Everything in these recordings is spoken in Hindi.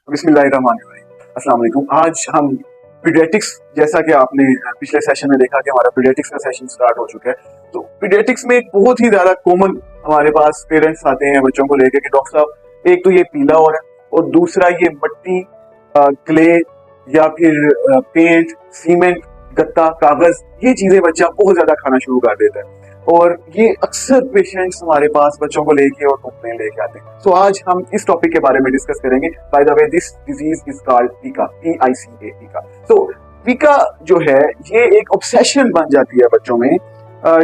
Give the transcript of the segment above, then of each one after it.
बिस्मिल्लाहिर्रहमानिर्रहीम। अस्सलाम वालेकुम। आज हम पीडियाट्रिक्स, जैसा कि आपने पिछले सेशन में देखा कि हमारा पीडियाट्रिक्स का सेशन स्टार्ट हो चुका है। तो पीडियाट्रिक्स में एक बहुत ही ज्यादा कॉमन हमारे पास पेरेंट्स आते हैं बच्चों को लेके कि डॉक्टर साहब एक तो ये पीला हो रहा है और दूसरा ये मट्टी, क्ले या फिर पेंट, सीमेंट, गत्ता, कागज, ये चीजें बच्चा बहुत ज्यादा खाना शुरू कर देता है। और ये अक्सर पेशेंट्स हमारे पास बच्चों को लेके और कंप्लेन लेके आते हैं। तो आज हम इस टॉपिक के बारे में डिस्कस करेंगे। By the way, this disease is called Pika, PICA, पिका। तो पिका जो है ये एक ऑब्सेशन बन जाती है बच्चों में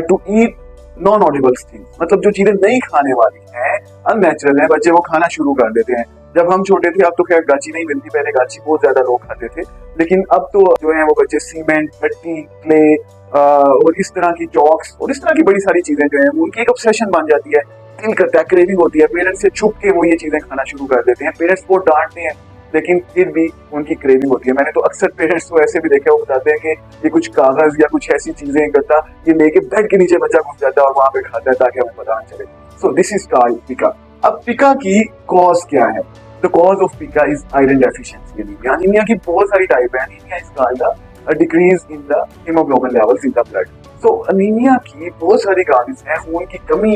to eat non audible things, मतलब जो चीजें नहीं खाने वाली हैं, अननेचुरल है, बच्चे वो खाना शुरू कर देते हैं। जब हम छोटे थे, अब तो खैर गाची नहीं मिलती, पहले गाची बहुत ज्यादा लोग खाते थे, लेकिन अब तो जो है वो बच्चे सीमेंट, मिट्टी, क्ले और इस तरह की चॉक्स और इस तरह की बड़ी सारी चीजें जो है उनकी एक ऑब्सेशन बन जाती है। दिल करता है, क्रेविंग होती है, पेरेंट्स से छुप के वो ये चीजें खाना शुरू कर देते हैं। पेरेंट्स को डांटते हैं लेकिन फिर भी उनकी क्रेविंग होती है। मैंने तो अक्सर पेरेंट्स को ऐसे भी देखा, वो बताते हैं कि ये कुछ कागज या कुछ ऐसी चीजें करता, ये लेके बेड के नीचे बच्चा घुस जाता है और वहां पे खाता है ताकि हमें पता न चले। सो दिस इज कॉल्ड पिका। अब पिका की कॉज क्या है? The cause of Pika is iron deficiency anaemia. Anaemia की बहुत सारी टाइप है। Anaemia is called a decrease in the hemoglobin levels in the blood. So anaemia की बहुत सारी काजेज हैं, खून की कमी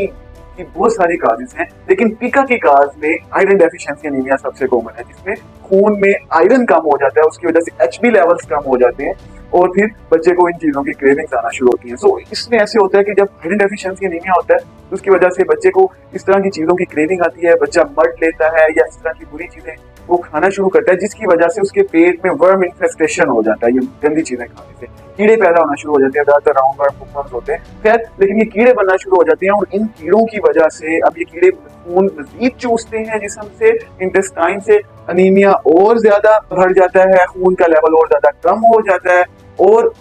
की बहुत सारी काजेज हैं, लेकिन पिका की काज में आयरन डेफिशिएंसी एनीमिया सबसे कॉमन है, जिसमें खून में आयरन कम हो जाता है, उसकी वजह से HB लेवल्स कम हो जाते हैं और फिर बच्चे को इन चीजों की क्रेविंग्स आना शुरू होती है। सो इसमें ऐसे होता है कि जब आयरन डेफिशिएंसी एनीमिया होता है तो उसकी वजह से बच्चे को इस तरह की चीजों की क्रेविंग आती है, बच्चा मड लेता है या इस तरह की बुरी चीजें वो खाना शुरू करता है, जिसकी वजह से उसके पेट में वर्म इन्फेस्टेशन हो जाता है। ये गंदी चीजें खाने से कीड़े पैदा होना शुरू हो जाते हैं, ज्यादातर राउंड वर्म, बुकवर्म्स होते हैं खैर, लेकिन ये कीड़े बनना शुरू हो जाते हैं और इन कीड़ों की वजह से अब ये कीड़े खून मजीद चूसते हैं जिस्म से, इंटेस्टाइन से, अनीमिया और ज्यादा बढ़ जाता है, खून का लेवल और ज्यादा कम हो जाता है और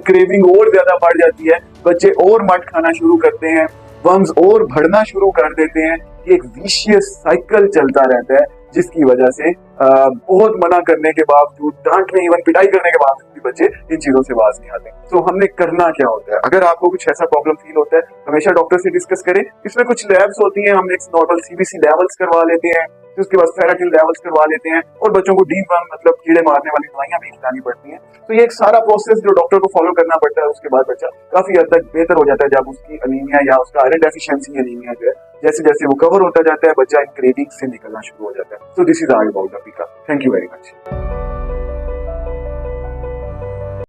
क्रेविंग और ज्यादा बढ़ जाती है, बच्चे और मड खाना शुरू करते हैं, वर्म्स और बढ़ना शुरू कर देते हैं। ये एक विशियस साइकिल चलता रहता है, जिसकी वजह से बहुत मना करने के बावजूद, डांटने, इवन पिटाई करने के बावजूद भी बच्चे इन चीजों से बाज नहीं आते। तो हमने करना क्या होता है? अगर आपको कुछ ऐसा प्रॉब्लम फील होता है, हमेशा डॉक्टर से डिस्कस करें। इसमें कुछ लैब्स होती हैं, हम एक नॉर्मल CBC लेवल्स करवा लेते हैं, फिर उसके बाद फेराटिन लेवल्स करवा लेते हैं और बच्चों को D1 मतलब कीड़े मारने वाली दवाइयां भी खिलानी पड़ती हैं। तो ये एक सारा प्रोसेस जो डॉक्टर को फॉलो करना पड़ता है, उसके बाद बच्चा काफी हद तक बेहतर हो जाता है। जब उसकी अनीमिया या उसका आयरन डेफिशिएंसी अनीमिया जो है जैसे जैसे वो कवर होता जाता है, बच्चा इन क्रेविंग से निकलना शुरू हो जाता है। So this is all about the Pika. Thank you very much.